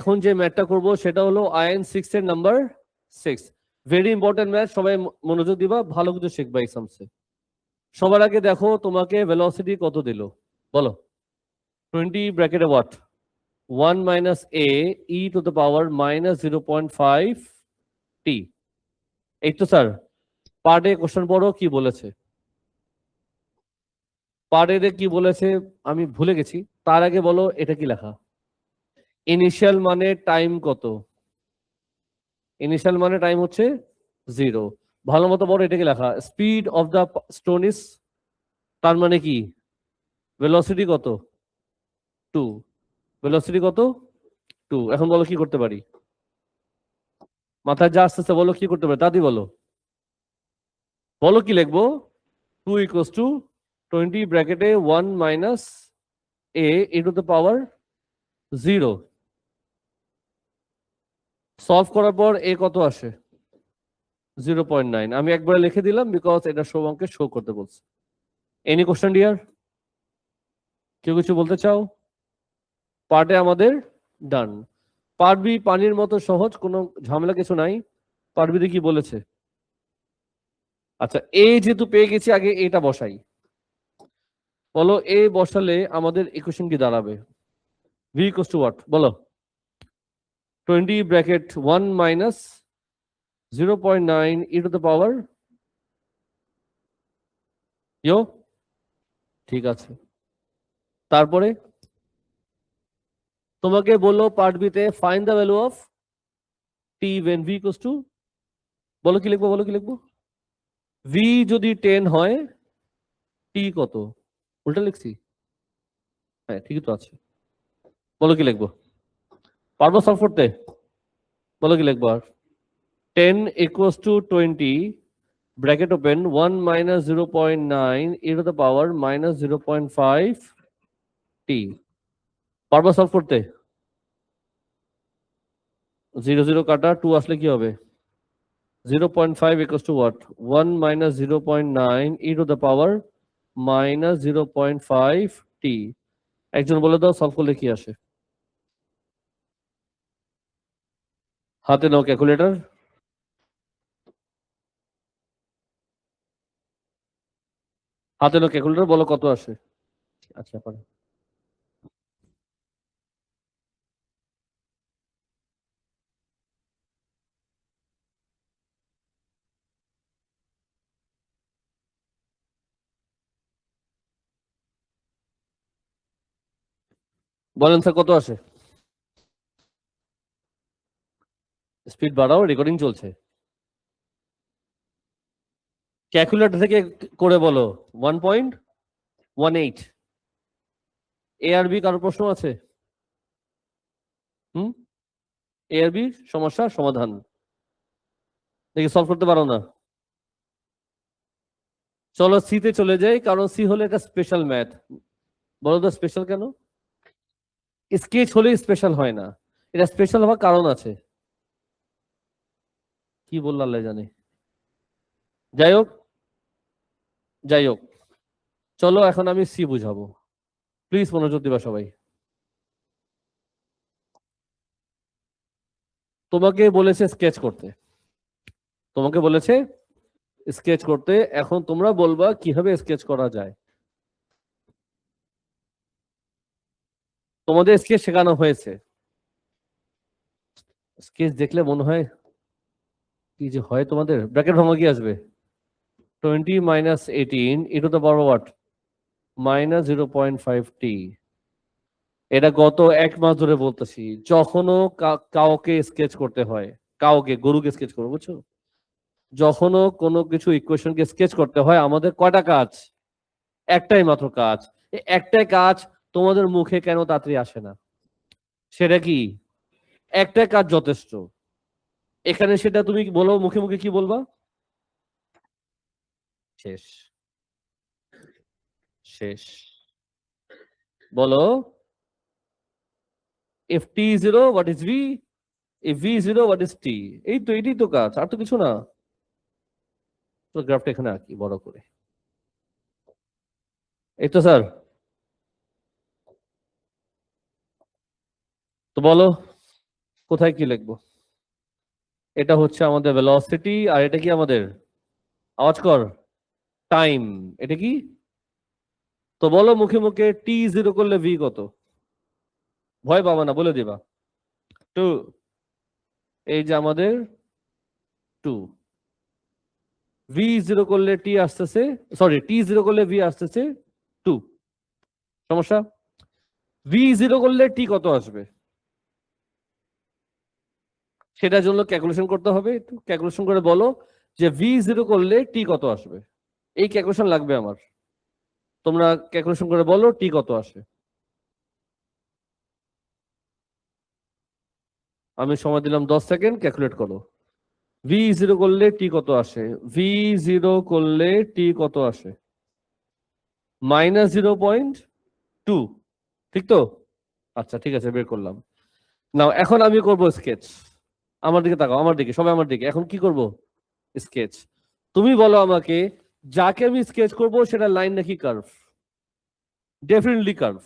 এখন যে ম্যাথটা করব সেটা হলো আয়ন 6 এর নাম্বার 6। ভেরি ইম্পর্টেন্ট ম্যাথ, সবাই মনোযোগ দিবা, ভালো কিছু শিখবা এক্সামসে। সবার আগে দেখো তোমাকে ভেলোসিটি কত দিল বলো। 20 ব্র্যাকেটে what 1 minus a e to the power minus 0.5 t। এই তো স্যার, পার ডে কোশ্চেন পড়ো কি বলেছে, পার ডে কি বলেছে আমি ভুলে গেছি। তার আগে বলো এটা কি লেখা। ইনিশিয়াল মানে টাইম কত, ইনিশিয়াল মানে টাইম হচ্ছে 0। ভালো মতো বড় এটা কি লেখা, speed of the stone is, তার মানে কি ভেলোসিটি কত 2, ভেলোসিটি কত 2। এখন বলো কি করতে পারি, মাথায় যা আসতেছে বলো কি করতে পারি, দাদি বলো, বলো কি লিখবো। 2 ইকুয়ালস টু 20 ব্র্যাকেটে 1 minus a e to the power 0। Solve করার পর a কত আসে 0.9। আমি একবারে লিখে দিলাম বিকজ এটা শো অঙ্কে শো করতে বলছে। এনি কোশ্চেন ডিয়ার, কেউ কিছু বলতে চাও? পার্টে আমাদের ডান। পার্ট বি পানির মতো সহজ, কোনো ঝামেলা কিছু নাই। পার্ট বিতে কি বলেছে, আচ্ছা এ যেহেতু পেয়ে গেছি আগে এটা বসাই। বলো এ বসালে আমাদের ইকুয়েশন কি দাঁড়াবে, ভি ইকুয়ালস টু হোয়াট বলো। 20 bracket 1 minus 0.9 e to the power ইয়ো, ঠিক আছে। তারপরে তোমাকে বললো পার্ট বিতে find the value of T when v equals to, বলো কি লিখবো, বলো কি লিখবো। v যদি 10 হয় টি কত, উল্টা লিখছি, হ্যাঁ ঠিকই তো আছে। বলো কি লিখবো, পারবো সলভ করতে, বলো কি লিখবো। আর 10 equals to 20 bracket open 1 minus 0.9 e to the power minus 0.5 t। পারবো সলভ করতে, 0 0 কাটা 2 আসলে কি হবে 0.5 equals to what 1 minus 0.9 e to the power minus 0.5 t। একজন বলে দাও সলভ করলে কি আসে, হাতে নাও ক্যালকুলেটর, হাতে নাও ক্যালকুলেটর, বলো কত আসে। আচ্ছা পারে, বলেন স্যার কত আসে। স্পিড বাড়াও, রেকর্ডিং চলছে। ক্যালকুলেটর থেকে করে বলো 1.18। এ আর বি কারো প্রশ্ন আছে? হুম, এ আর বি সমস্যার সমাধান দেখি সলভ করতে পারো না। চলো সিতে চলে যাই, কারণ সি হলো একটা স্পেশাল ম্যাথ। বলো তো স্পেশাল কেন, স্কেচ হলে স্পেশাল হয় না, এটা স্পেশাল হওয়ার কারণ আছে। কি বললো আল্লাহ জানে, যাই হোক যাই হোক, চলো এখন আমি সি বুঝাবো, প্লিজ মনোযোগ দিবা সবাই। তোমাকে বলেছে স্কেচ করতে, তোমাকে বলেছে স্কেচ করতে, এখন তোমরা বলবা কিভাবে স্কেচ করা যায়। তোমাদের স্কেচ শেখানো হয়েছে, স্কেচ দেখলে মনে হয় কি যে হয়, তোমাদের ব্র্যাকেট ভাঙা কি আসবে 20 minus 18 E two the power what minus 0.5 টি। এটা গত 1 মাস ধরে বলতেছি, যখনও কাউকে স্কেচ করতে হয়, কাউকে গরুকে স্কেচ করবো বুঝছো, যখনও কোনো কিছু ইকুয়েশনকে স্কেচ করতে হয় আমাদের কয়টা কাজ, একটাই মাত্র কাজ। একটাই কাজ তোমাদের মুখে কেন তাড়াতাড়ি আসে না, সেটা কি, একটাই কাজ যথেষ্ট। এখানে সেটা তুমি বলো, মুখে মুখে কি বলবা, শেষ, শেষ। বলো if t is 0 what is v, if v is 0 what is t। এই তো এটাই তো কাজ, আর তো কিছু না। তো গ্রাফটা এখানে আঁকি বড় করে, এই তো স্যার। তো বলো কোথায় কি লিখবো? এটা হচ্ছে আমাদের ভেলোসিটি, আর এটা কি আমাদের, আওয়াজ কর, টাইম। এটা কি? তো বলো মুখে মুখে, টি জিরো করলে ভি কত? ভয় পাবা না, বলে দিবা। 2। এই যে আমাদের 2। ভি জিরো করলে টি আসতেছে, সরি, টি জিরো করলে ভি আসতেছে 2। সমস্যা? ভি জিরো করলে টি কত আসবে সেটার জন্য ক্যালকুলেশন করতে হবে। একটু ক্যালকুলেশন করে বলো যে ভি জিরো করলে টি কত আসবে। এই ক্যালকুলেশন লাগবে আমার। তোমরা ক্যালকুলেশন করে বলো টি কত আসে। আমি সময় দিলাম 10 সেকেন্ড, ক্যালকুলেট করো। ভি জিরো করলে টি কত আসে? ভি জিরো করলে টি কত আসে? -0.2। ঠিক তো? আচ্ছা ঠিক আছে, বের করলাম। নাও এখন আমি করব স্কেচ। আমার দিকে তাকাও, আমার দিকে, সবাই আমার দিকে। এখন কি করব? স্কেচ। তুমি বলো আমাকে, যাকে আমি স্কেচ করব সেটা লাইন নাকি কার্ভ? Definitely curve.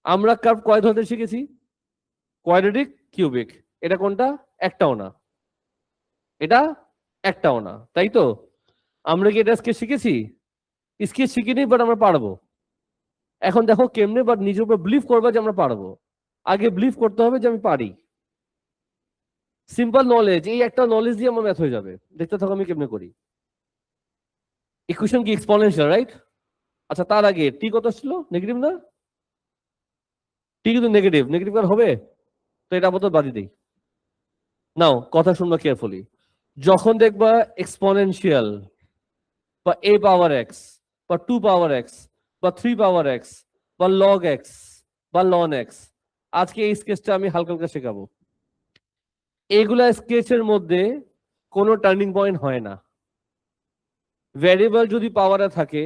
আমরা কার্ভ কয় ধরনের শিখেছি? Quadratic, cubic. এটা কোনটা? একটাও না। এটা একটাও না, তাই তো? আমরা কি এটা স্কেচ শিখেছি? স্কেচ শিখিনি, বাট আমরা পারবো। এখন দেখো কেমনে, বাট নিজের উপর বিলিভ করবা যে আমরা পারবো। আগে বিলিভ করতে হবে যে আমি পারি। সিম্পল নলেজ, এই একটা নলেজ দিয়ে আমার ম্যাথ হয়ে যাবে। দেখতে থাকো আমি কেমনে করি। ইকুয়েশন কি এক্সপোনেনশিয়াল, রাইট? আচ্ছা তার আগে টি কত ছিল? নেগেটিভ না? টি কিন্তু নেগেটিভ, নেগেটিভ কার হবে? তো এটা আপাতত বাদই দেই। নাও কথা শুনবা কেয়ারফুলি। যখন দেখবা এক্সপোনেনশিয়াল বা a পাওয়ার x বা 2 পাওয়ার x বা 3 পাওয়ার x বা log x বা ln x, আজকে এই স্কেচটা আমি হালকা হালকা শেখাবো। এগুলা স্কেচের মধ্যে কোনো টার্নিং পয়েন্ট হয় না। ভ্যারিয়েবল যদি পাওয়ারে থাকে,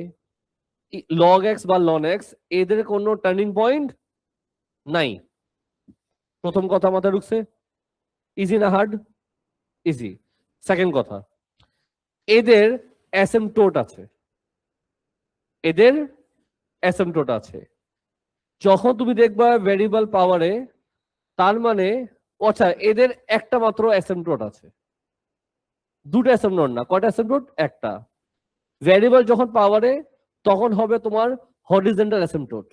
log x বা ln x, এদের কোনো টার্নিং পয়েন্ট নাই। প্রথম কথা মাথায় ঢুকছে? ইজি না হার্ড? ইজি। সেকেন্ড কথা, এদের অ্যাসিম্পটোট আছে। এদের অ্যাসিম্পটোট আছে। যখন তুমি দেখবা ভ্যারিয়েবল পাওয়ারে, তার মানে, আচ্ছা এদের একটা মাত্র অ্যাসিম্পটোট আছে। দুটো অ্যাসিম্পটোট না, কয়টা অ্যাসিম্পটোট? একটা। ভ্যারিয়েবল যখন পাওয়ারে, তখন হবে তোমার হরিজন্টাল অ্যাসিম্পটোট।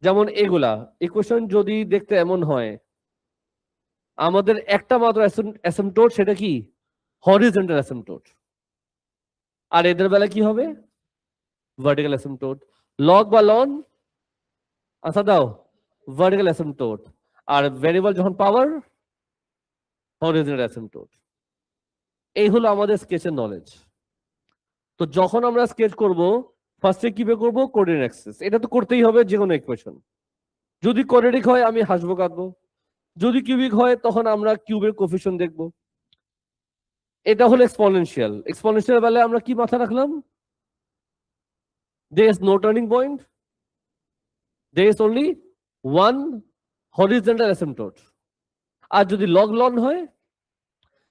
যেমন এগুলা ইকুয়েশন যদি দেখতে এমন হয়, আমাদের একটা মাত্র অ্যাসিম্পটোট, সেটা কি? হরিজন্টাল অ্যাসিম্পটোট। আর এদের বেলা কি হবে? ভার্টিক্যাল অ্যাসিম্পটোট। লগ বা লন, আচ্ছা দাও, ভার্টিক্যাল অ্যাসিম্পটোট। আর ভ্যারিয়েবল যখন পাওয়ার, হরিজন্টাল অ্যাসিম্পটোট। এই হলো আমাদের স্কেচের নলেজ। তো যখন আমরা স্কেচ করব, ফার্স্টে কি বের করবো? Coordinate Axis. এটা তো করতেই হবে যে কোনো ইকুয়েশন। যদি কোয়াড্রেটিক হয় আমি হাসবো কাঁদবো, যদি কিউবিক হয় তখন আমরা কিউবের কোফিশিয়েন্ট দেখব। এটা হলো এক্সপোনেনশিয়াল। এক্সপোনেনশিয়াল বেলায় আমরা কি মাথা রাখলাম? there is no turning point, there is only one horizontal asymptote. আর যদি লগ লন হয়,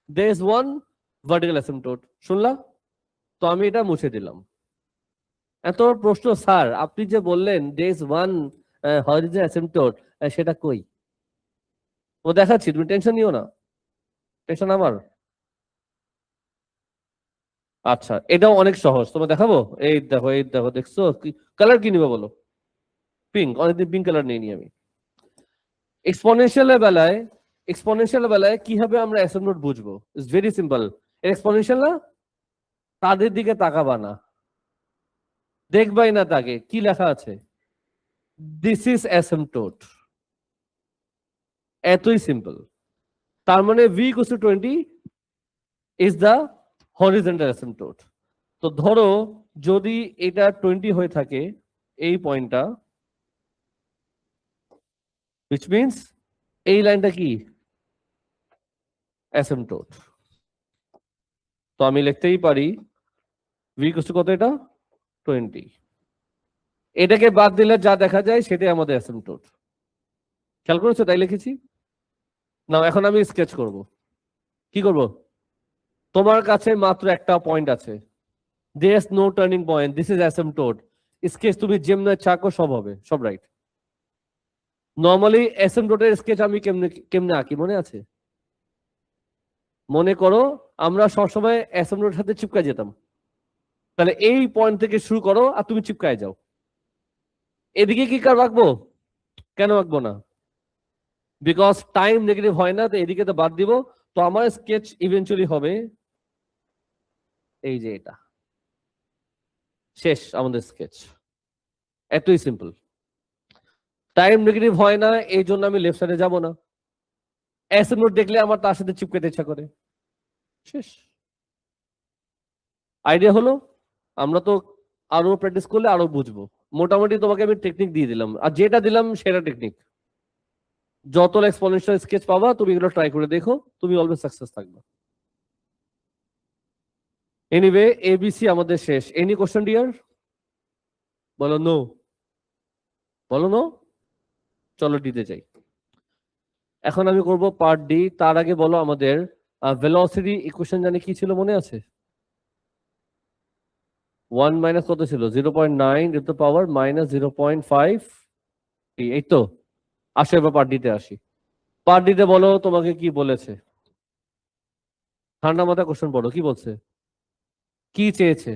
there is one vertical asymptote. শুনলা? তো আমি এটা মুছে দিলাম। এত প্রশ্ন, স্যার আপনি যে বললেন there is one horizontal asymptote, সেটা কই? ও দেখাচ্ছি, তুমি টেনশন নিও না। টেনশন আমার। আচ্ছা এটাও অনেক সহজ, তোমার দেখাবো। এই দেখো, এই দেখো, দেখছো? কালার কি নিবে বলো? পিঙ্ক। অনেকদিন পিঙ্ক কালার নিয়ে নি আমি। এক্সপোনেনশিয়ালের বেলায় কিভাবে আমরা অ্যাসাইনমেন্ট বুঝবো? It's very simple. এক্সপোনেনশিয়াল না, তাদের দিকে তাকাবা না, দেখবাই না তাকে কি লেখা আছে। This is asymptote. এতই সিম্পল। তার মানে v equals to 20 is the horizontal asymptote. তো ধরো যদি এটা 20 হয়ে থাকে, এই পয়েন্টটা, which means এই লাইনটা কি? অ্যাসিম্পটোট। তো আমি লিখতেই পারি v ইকুয়ালস টু কত? এটা 20। এটাকে বাদ দিলে যা দেখা যায় সেটাই আমাদের অ্যাসিম্পটোট। খেয়াল করেছো? তাই লিখেছি। নাও এখন আমি স্কেচ করব। কি করব? তোমার কাছে মাত্র একটা পয়েন্ট আছে, there is no turning point, this is asymptote. Sketch তুমি যেমন চাকো সব হবে, সব রাইট। নর্মালি অ্যাসিম্পটোটের স্কেচ আমি কেমনে কেমনে আঁকি মনে আছে? মনে করো আমরা সবসময় অ্যাসিম্পটোটের সাথে চিপকায় যেতাম, তাহলে এই পয়েন্ট থেকে শুরু করো আর তুমি চিপকায় যাও। এদিকে কি কার আঁকবো? কেন আঁকবো না? বিকজ টাইম নেগেটিভ হয় না, তো এদিকে তো বাদ দিব। তো আমার স্কেচ ইভেন্চুয়ালি হবে এই যে এটা, শেষ আমাদের স্কেচ। এতই সিম্পল। টাইম নেগেটিভ হয় না এই জন্য আমি লেফট সাইডে যাব না। অ্যাসিম্পটোট দেখলে আমার তার সাথে চিপকাতে ইচ্ছা করে, শেষ। আইডিয়া হলো? আমরা তো আরো প্র্যাকটিস করলে আরো বুঝবো। মোটামুটি তোমাকে আমি টেকনিক দিয়ে দিলাম, আর যেটা দিলাম সেটা টেকনিক। যত এক্সপোনেনশিয়াল স্কেচ পাবা তুমি এগুলো ট্রাই করে দেখো, তুমি অলওয়েজ সাকসেস থাকবে। এনিওয়ে এবিসি আমাদের শেষ। Any question dear? বলো নো, বলো নো। চলো ডিতে যাই। এখন আমি করব পার্ট ডি। তার আগে বলো আমাদের ভেলোসিটি ইকুয়েশন জানি কি ছিল মনে আছে? 1 মাইনাস কত ছিল? 0.9 টু দ্য পাওয়ার মাইনাস 0.5। এই তো। আসো এবার পার্ট ডিতে আসি। পার্ট ডিতে বলো তোমাকে কি বলেছে? ঠান্ডা মাথা কোশ্চেন পড়ো, কি বলছে? কি চেয়েছে?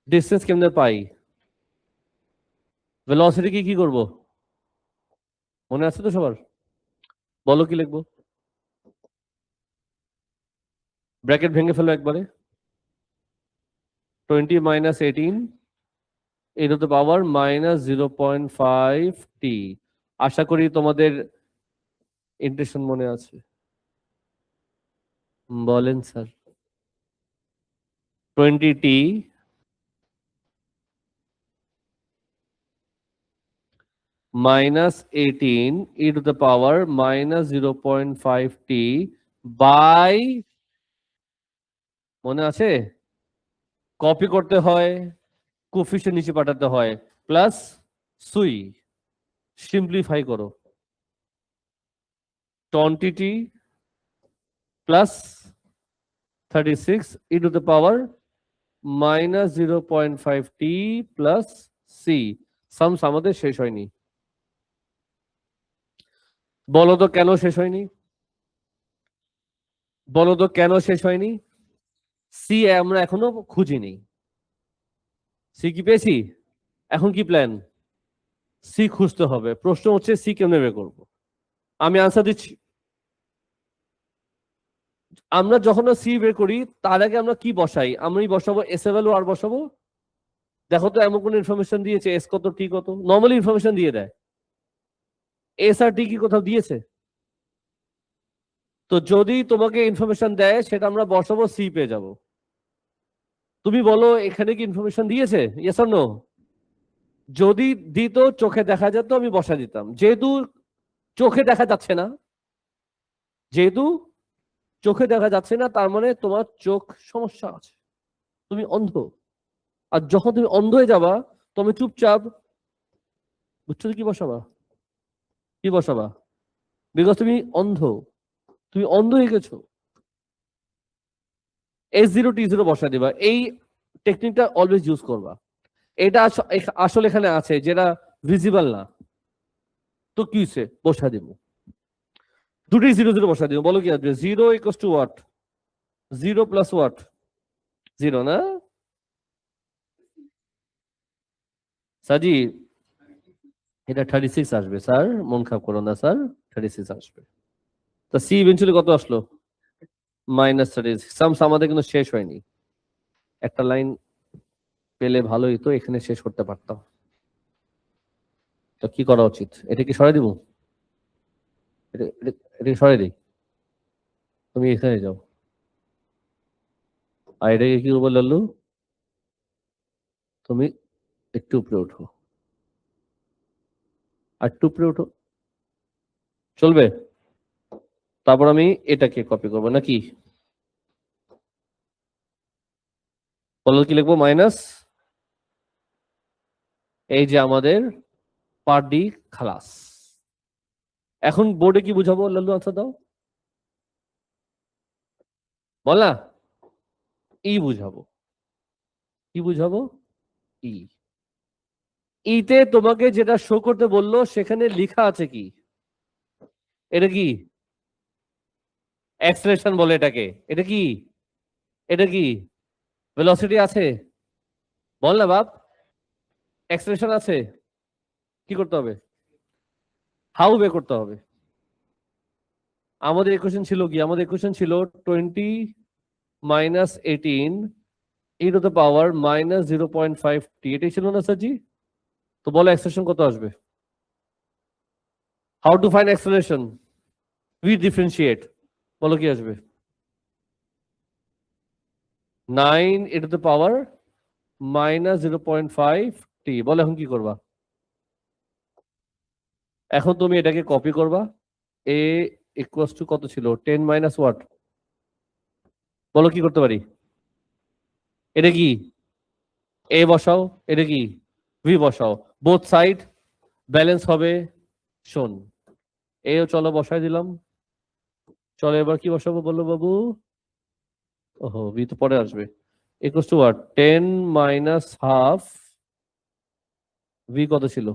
ডিসটেন্স কেমনে পাই? ভেলোসিটি কি কি করব? মনে আছে তো সবার? বলো কি লিখবো? ব্র্যাকেট ভেঙে ফেলো একবারে। 20 minus 18 e to the power minus 0.5t। আশা করি তোমাদের ইন্টেনশন মনে আছে। বলেন sir. 20t minus 18 e to the power minus 0.5t by, মনে আছে? কপি করতে হয়, কোফিশিয়েন্ট নিচে পাঠাতে হয়, প্লাস সুই। সিম্পলিফাই করো। 20t plus 36 e to the power minus 0.5t plus c। Sums আমাদের শেষ হয়নি। বলো তো কেন শেষ হয়নি? বলো তো কেন শেষ হয়নি? সি আমরা এখনো খুঁজিনি। সি কি পেয়েছি? এখন কি প্ল্যান? সি খুঁজতে হবে। প্রশ্ন হচ্ছে সি কেমনে বের করবো? আমি আনসার দিচ্ছি। আমরা যখন সি বের করি তার আগে আমরা কি বসাই? আমি বসাবো এস এ ভ্যালু আর বসাবো। দেখো তো এমন কোন ইনফরমেশন দিয়েছে এস কত টি কত? নর্মালি ইনফরমেশন দিয়ে দেয়। এস আর টি কি কোথাও দিয়েছে? তো যদি তোমাকে ইনফরমেশন দেয় সেটা আমরা বসাবো, সি পেয়ে যাব। তুমি বলো এখানে কি ইনফরমেশন দিয়েছে? Yes or no? যদি দিত চোখে দেখা যেত আমি বসা দিতাম। যেহেতু চোখে দেখা যাচ্ছে না, যেহেতু চোখে দেখা যাচ্ছে না তার মানে তোমার চোখ সমস্যা আছে, তুমি অন্ধ। আর যখন তুমি অন্ধ হয়ে যাবা তুমি চুপচাপ, বুঝছো কি বসাবা? কি বসাবা? বিকজ তুমি অন্ধ, তুমি অন্ধ হয়ে গেছো। S0 T0 বসা দিবা। এই টেকনিকটা অলওয়েজ ইউজ করবা। এটা আসলে এখানে আছে যেটা ভিজিবল না, তো কি হচ্ছে? বসা দিব। দুটি 0 0 বসা দিব। বলো কি আসবে? 0 equals to what? 0 plus what? 0 না? সাজি এটা 36 আসবে স্যার, মন খারাপ করো না স্যার, 36 আসবে। তা সি ইভেন্চুয়ালি কত আসলো? মাইনাস 36। সামস আমাদের কিন্তু শেষ হয়নি। একটা লাইন পেলে ভালোই তো, এখানে শেষ করতে পারতাম। তো কি করা উচিত? এটা কি সরাই দিব? এটা সরাই দিই। তুমি এখানে যাও। আর এটাকে কি করবো লাল্লু? তুমি একটু উপরে ওঠো, আর একটু উপরে ওঠো, চলবে? তারপর আমি এটাকে কপি করবো নাকি? বলো কি লিখবো? মাইনাস এই যে আমাদের পার্ট ডি খালাস। এখন বোর্ডে কি বুঝাবো লাল্লু? আনসার দাও। বল না। ই বুঝাবো। কি বুঝাবো? ই। ইতে তোমাকে যেটা শো করতে বললো সেখানে লেখা আছে কি? এটা কি অ্যাক্সেলারেশন বলে এটাকে? এটা কি? এটা কি ভেলোসিটি আছে? বল না বাপ। অ্যাক্সেলারেশন আছে? কি করতে হবে? হাউ বের করতে হবে। আমাদের ইকুয়েশন ছিল কি? আমাদের ইকুয়েশন ছিল 20 minus 18 e to the power minus 0.5t, এটাই ছিল না স্যারজি? তো বলো অ্যাক্সেলারেশন কত আসবে? How to find acceleration with differentiate, বলো কি আসবে? 9 e to the power minus 0.5t। বলো এখন কি করবা? এখন তুমি এটাকে কপি করবা। a ইকুয়ালস টু কত ছিল? 10 মাইনাস ওয়াট? বলো কি করতে পারি? এটা কি? a বসাও। এটা কি? v বসাও। বোথ সাইড ব্যালেন্স হবে। শোন, এও চলো বসাই দিলাম। চলো এবার কি বসাবো বলো বাবু? ওহো, v তো পরে আসবে। Equals to what? 10 minus half. v কত ছিল?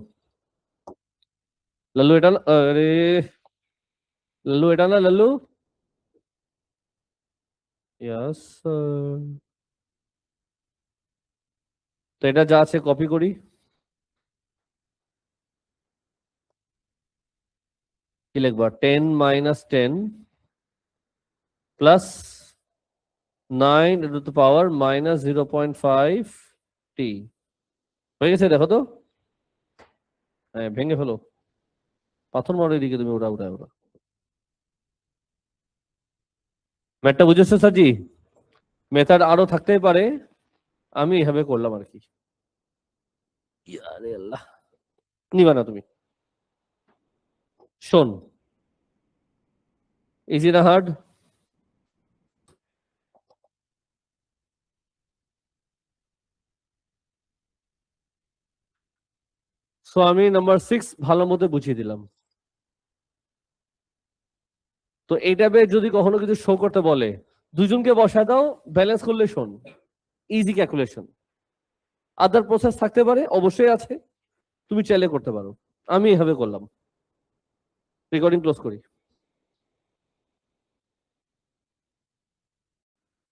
লাল্লু এটা না, আরে লাল্লু এটা না লাল্লু? ইয়াস। তো এটা যা আছে কপি করি। কি লিখবা? 10 minus 10 plus 9 two the power minus 0.5t। হয়ে গেছে? দেখো তো। হ্যাঁ, ভেঙে ফেলো। পাথর মারো এদিকে তুমি, ওরা ওরা ওরা। ম্যাথটা বুঝেছো স্যারজি? মেথড আরো থাকতেই পারে, আমি এভাবে করলাম আর কি। আরে আল্লাহ, নিবা না তুমি? শোন, ইজি না হার্ড? সো আমি নাম্বার 6 ভালো মতো বুঝিয়ে দিলাম। তো এইটা যদি কখনো কিছু শো করতে বলে, দুজনকে বসায় দাও, ব্যালেন্স করলে শোন, ইজি ক্যালকুলেশন। আদার প্রসেস থাকতে পারে, অবশ্যই আছে, তুমি চাইলে করতে পারো। আমি এভাবে করলাম। রেকর্ডিং ক্লোজ করি।